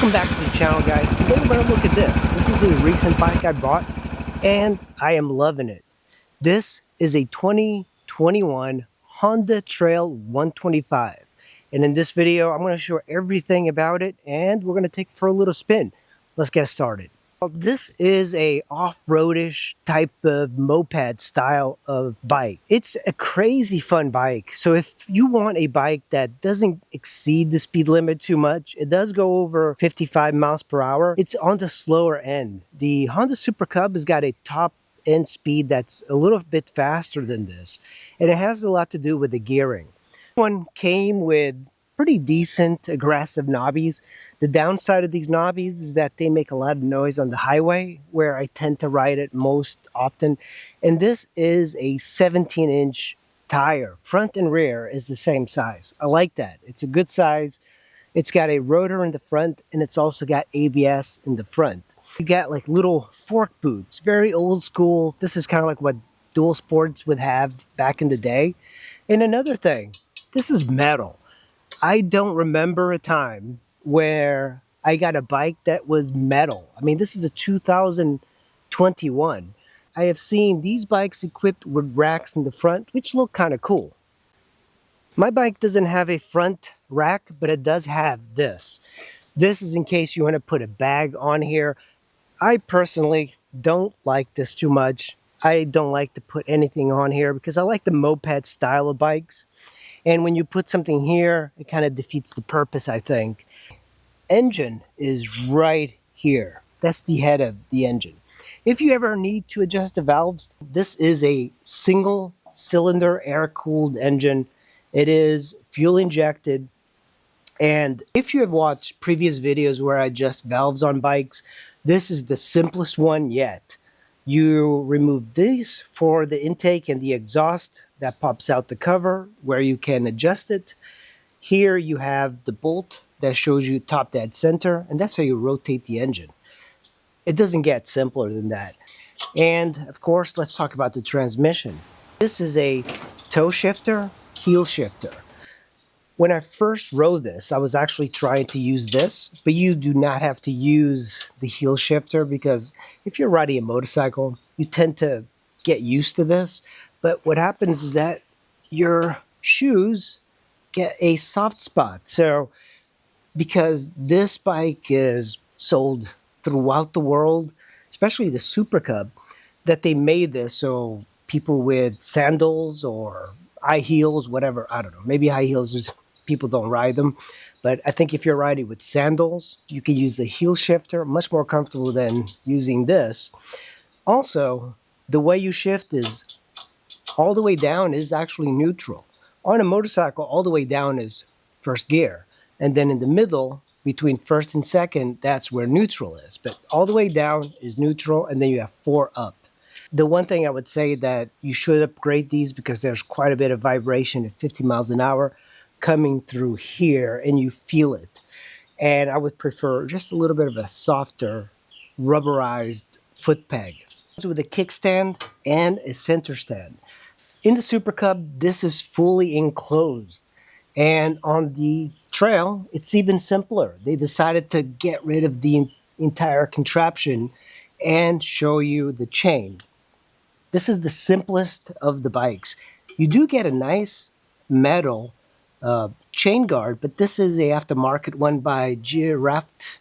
Welcome back to the channel, guys. Today we're going to look at this. This is a recent bike I bought and I am loving it. This is a 2021 Honda Trail 125. And in this video, I'm going to show everything about it and we're going to take it for a little spin. Let's get started. This is a off-roadish type of moped style of bike. It's a crazy fun bike. So if you want a bike that doesn't exceed the speed limit too much, it does go over 55 miles per hour. It's on the slower end. The Honda Super Cub has got a top end speed that's a little bit faster than this. And it has a lot to do with the gearing. One came with pretty decent aggressive knobbies. The downside of these knobbies is that they make a lot of noise on the highway where I tend to ride it most often. And this is a 17-inch tire. Front and rear is the same size. I like that. It's a good size. It's got a rotor in the front and it's also got ABS in the front. You got like little fork boots, very old school. This is kind of like what dual sports would have back in the day. And another thing, this is metal. I don't remember a time where I got a bike that was metal. I mean, this is a 2021. I have seen these bikes equipped with racks in the front, which look kind of cool. My bike doesn't have a front rack, but it does have this. This is in case you want to put a bag on here. I personally don't like this too much. I don't like to put anything on here because I like the moped style of bikes. And when you put something here, it kind of defeats the purpose, I think. Engine is right here. That's the head of the engine. If you ever need to adjust the valves, this is a single cylinder air-cooled engine. It is fuel injected. And if you have watched previous videos where I adjust valves on bikes, this is the simplest one yet. You remove these for the intake and the exhaust. That pops out the cover where you can adjust it. Here you have the bolt that shows you top dead center, and that's how you rotate the engine. It doesn't get simpler than that. And of course, let's talk about the transmission. This is a toe shifter, heel shifter. When I first rode this, I was actually trying to use this, but you do not have to use the heel shifter because if you're riding a motorcycle, you tend to get used to this. But what happens is that your shoes get a soft spot. So because this bike is sold throughout the world, especially the Super Cub, that they made this so people with sandals or high heels, whatever, I don't know, maybe high heels is people don't ride them. But I think if you're riding with sandals, you can use the heel shifter, much more comfortable than using this. Also, the way you shift is all the way down is actually neutral. On a motorcycle, all the way down is first gear. And then in the middle, between first and second, that's where neutral is. But all the way down is neutral, and then you have 4 up. The one thing I would say that you should upgrade these because there's quite a bit of vibration at 50 miles an hour coming through here, and you feel it. And I would prefer just a little bit of a softer, rubberized foot peg with a kickstand and a center stand. In the Super Cub, this is fully enclosed. And on the Trail, it's even simpler. They decided to get rid of the entire contraption and show you the chain. This is the simplest of the bikes. You do get a nice metal chain guard, but this is a aftermarket one by Giraffe.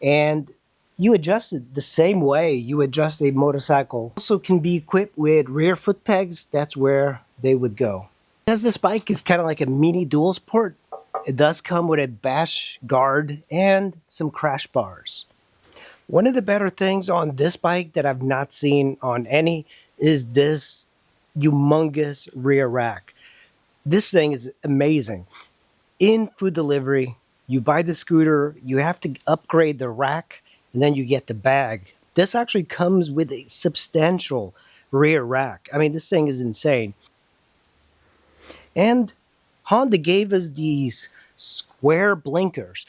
And you adjust it the same way you adjust a motorcycle. Also can be equipped with rear foot pegs. That's where they would go. Because this bike is kind of like a mini dual sport, it does come with a bash guard and some crash bars. One of the better things on this bike that I've not seen on any is this humongous rear rack. This thing is amazing. In food delivery, you buy the scooter, you have to upgrade the rack, and then you get the bag. This actually comes with a substantial rear rack. I mean, this thing is insane. And Honda gave us these square blinkers.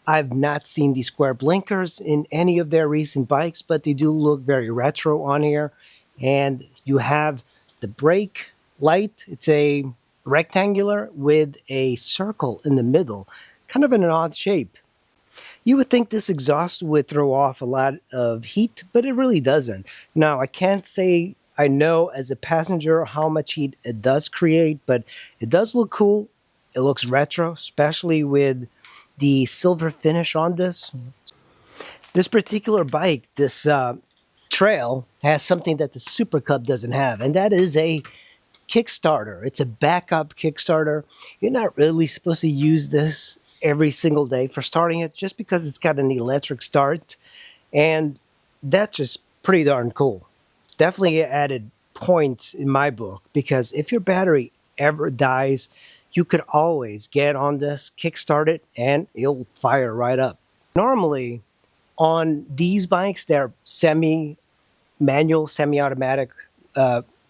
I've not seen these square blinkers in any of their recent bikes, but they do look very retro on here. And you have the brake light. It's a rectangular with a circle in the middle, kind of in an odd shape. You would think this exhaust would throw off a lot of heat, but it really doesn't. Now, I can't say I know as a passenger how much heat it does create, but it does look cool. It looks retro, especially with the silver finish on this. This particular bike, this trail, has something that the Super Cub doesn't have, and that is a Kickstarter. It's a backup Kickstarter. You're not really supposed to use this every single day for starting it just because it's got an electric start. And that's just pretty darn cool. Definitely added points in my book because if your battery ever dies, you could always get on this, kickstart it, and it'll fire right up. Normally, on these bikes, they're manual, semi-automatic.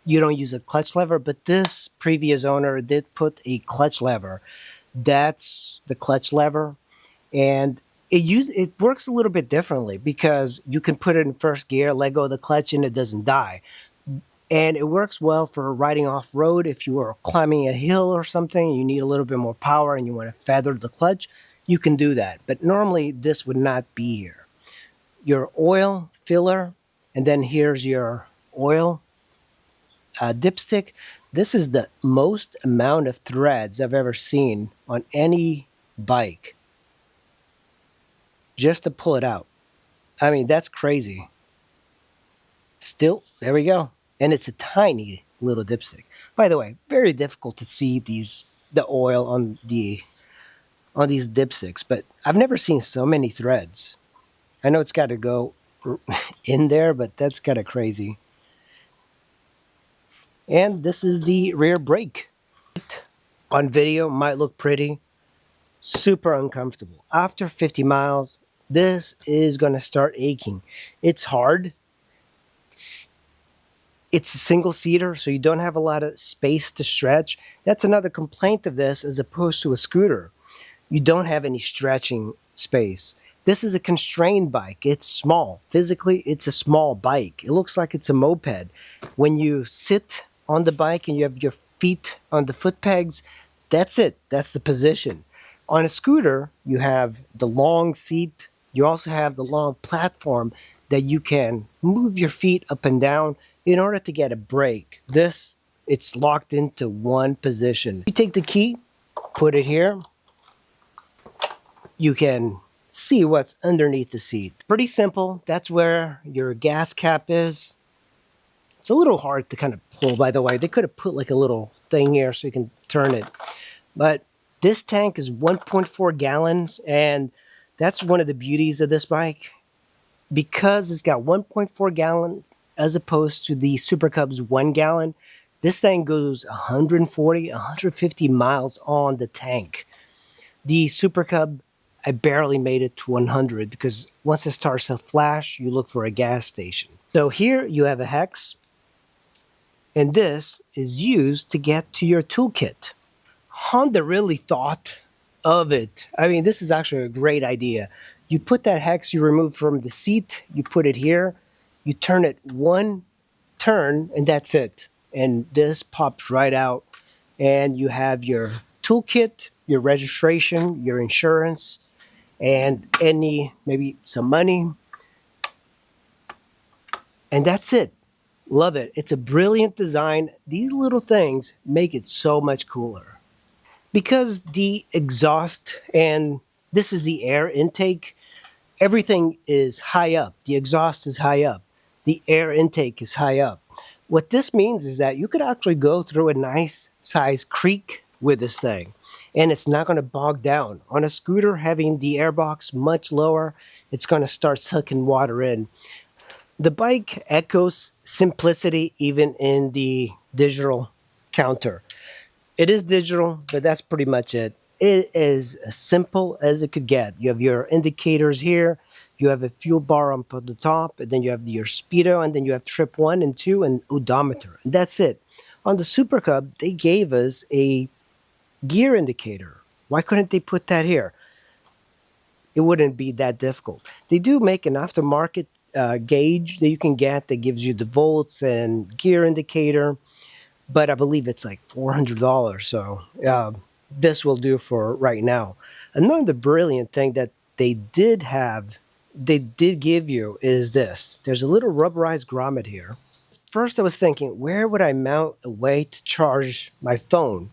You don't use a clutch lever, but this previous owner did put a clutch lever. That's the clutch lever, and it works a little bit differently because you can put it in first gear, let go of the clutch, and it doesn't die. And it works well for riding off road. If you are climbing a hill or something, you need a little bit more power, and you want to feather the clutch, you can do that. But normally, this would not be here. Your oil filler, and then here's your oil dipstick. This is the most amount of threads I've ever seen on any bike just to pull it out. I mean, that's crazy. Still, there we go. And it's a tiny little dipstick. By the way, very difficult to see the oil on these dipsticks, but I've never seen so many threads. I know it's got to go in there, but that's kind of crazy. And this is the rear brake. On video, might look pretty. Super uncomfortable. After 50 miles, this is going to start aching. It's hard. It's a single seater, so you don't have a lot of space to stretch. That's another complaint of this as opposed to a scooter. You don't have any stretching space. This is a constrained bike. It's small. Physically, it's a small bike. It looks like it's a moped. When you sit on the bike and you have your feet on the foot pegs, that's it. That's the position. On a scooter, you have the long seat. You also have the long platform that you can move your feet up and down in order to get a brake. This, it's locked into one position. You take the key, put it here. You can see what's underneath the seat. Pretty simple. That's where your gas cap is. It's a little hard to kind of pull, by the way. They could have put like a little thing here so you can turn it. But this tank is 1.4 gallons, and that's one of the beauties of this bike. Because it's got 1.4 gallons as opposed to the Super Cub's 1 gallon, this thing goes 140, 150 miles on the tank. The Super Cub, I barely made it to 100 because once it starts to flash, you look for a gas station. So here you have a hex, and this is used to get to your toolkit. Honda really thought of it. I mean, this is actually a great idea. You put that hex you remove from the seat, you put it here, you turn it one turn, and that's it. And this pops right out, and you have your toolkit, your registration, your insurance, and maybe some money. And that's it. Love it. It's a brilliant design. These little things make it so much cooler. Because the exhaust, and this is the air intake, everything is high up. The exhaust is high up. The air intake is high up. What this means is that you could actually go through a nice size creek with this thing, and it's not going to bog down. On a scooter, having the airbox much lower, it's going to start sucking water in. The bike echoes simplicity even in the digital counter. It is digital, but that's pretty much it. It is as simple as it could get. You have your indicators here, you have a fuel bar up at the top, and then you have your speedo, and then you have trip 1 and 2 and odometer. And that's it. On the Super Cub, they gave us a gear indicator. Why couldn't they put that here? It wouldn't be that difficult. They do make an aftermarket gauge that you can get that gives you the volts and gear indicator, but I believe it's like $400. So this will do for right now. Another brilliant thing that they did give you is this. There's a little rubberized grommet here. First I was thinking, where would I mount a way to charge my phone?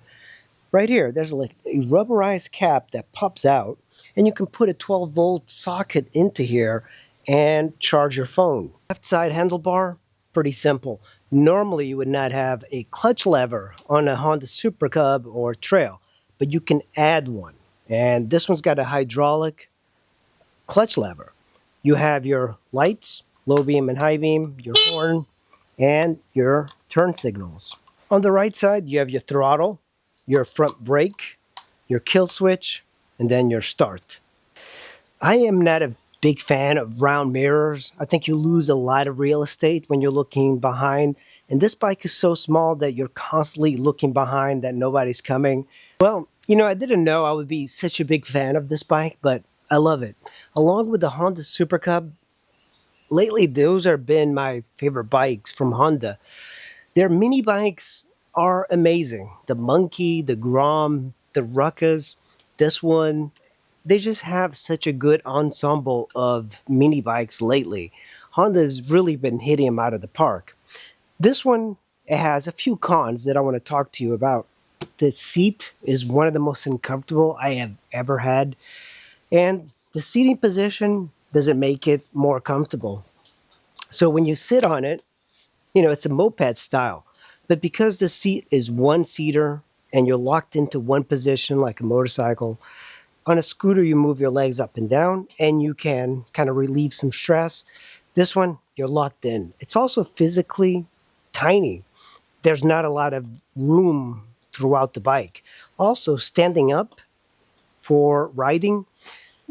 Right here, there's like a rubberized cap that pops out, and you can put a 12-volt socket into here and charge your phone. Left side handlebar, pretty simple. Normally you would not have a clutch lever on a Honda Super Cub or Trail, but you can add one. And this one's got a hydraulic clutch lever. You have your lights, low beam and high beam, your horn, and your turn signals. On the right side, you have your throttle, your front brake, your kill switch, and then your start. I am not a big fan of round mirrors. I think you lose a lot of real estate when you're looking behind. And this bike is so small that you're constantly looking behind that nobody's coming. Well, you know, I didn't know I would be such a big fan of this bike, but I love it. Along with the Honda Super Cub, lately those have been my favorite bikes from Honda. Their mini bikes are amazing. The Monkey, the Grom, the Ruckas, this one, they just have such a good ensemble of mini bikes lately. Honda's really been hitting them out of the park. This one, it has a few cons that I want to talk to you about. The seat is one of the most uncomfortable I have ever had. And the seating position doesn't make it more comfortable. So when you sit on it, you know, it's a moped style. But because the seat is one-seater and you're locked into one position like a motorcycle, on a scooter you move your legs up and down and you can kind of relieve some stress. This one, you're locked in. It's also physically tiny. There's not a lot of room throughout the bike. Also, standing up for riding,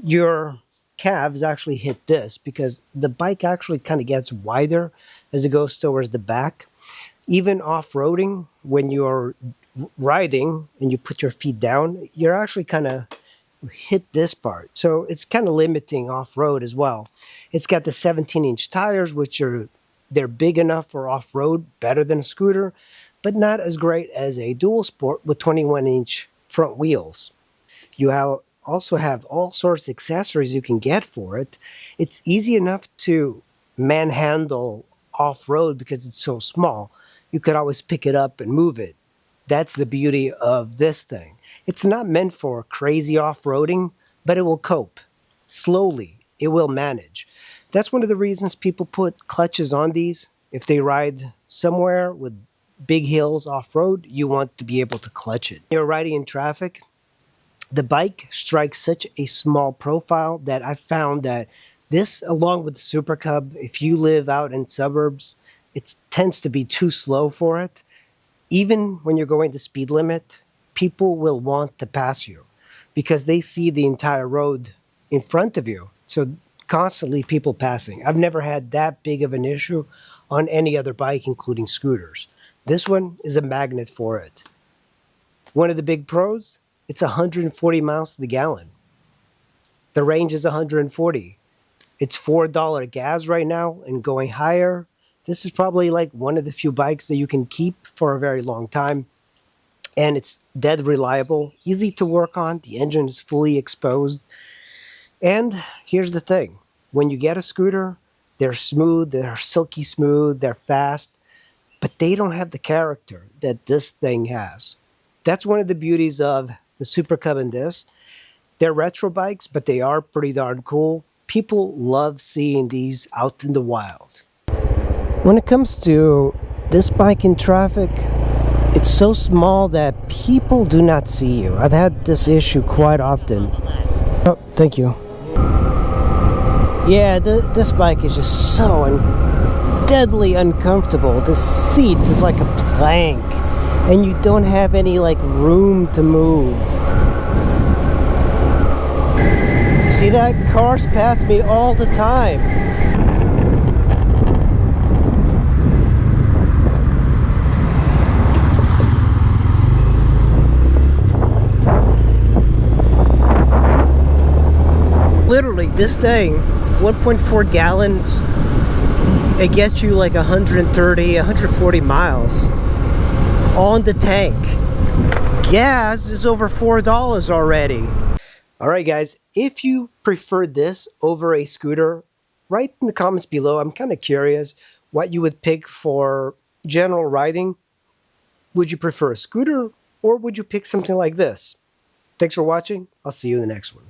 your calves actually hit this because the bike actually kind of gets wider as it goes towards the back. Even off-roading, when you're riding and you put your feet down, you're actually kind of hit this part. So it's kind of limiting off-road as well. It's got the 17-inch tires, which they're big enough for off-road, better than a scooter, but not as great as a dual sport with 21-inch front wheels. You also have all sorts of accessories you can get for it. It's easy enough to manhandle off-road because it's so small. You could always pick it up and move it. That's the beauty of this thing. It's not meant for crazy off-roading, but it will cope. Slowly, it will manage. That's one of the reasons people put clutches on these. If they ride somewhere with big hills off-road, you want to be able to clutch it. You're riding in traffic, the bike strikes such a small profile that I found that this, along with the Super Cub, if you live out in suburbs, it tends to be too slow for it. Even when you're going the speed limit, people will want to pass you because they see the entire road in front of you. So constantly people passing. I've never had that big of an issue on any other bike, including scooters. This one is a magnet for it. One of the big pros, it's 140 miles to the gallon. The range is 140. It's $4 gas right now and going higher. This is probably like one of the few bikes that you can keep for a very long time. And it's dead reliable, easy to work on. The engine is fully exposed. And here's the thing. When you get a scooter, they're smooth, they're silky smooth, they're fast, but they don't have the character that this thing has. That's one of the beauties of the Super Cub and this. They're retro bikes, but they are pretty darn cool. People love seeing these out in the wild. When it comes to this bike in traffic, it's so small that people do not see you. I've had this issue quite often. Oh, thank you. Yeah, this bike is just so deadly uncomfortable. The seat is like a plank, and you don't have any like room to move. See that? Cars pass me all the time. Literally, this thing, 1.4 gallons, it gets you like 130, 140 miles on the tank. Gas is over $4 already. All right, guys, if you prefer this over a scooter, write in the comments below. I'm kind of curious what you would pick for general riding. Would you prefer a scooter or would you pick something like this? Thanks for watching. I'll see you in the next one.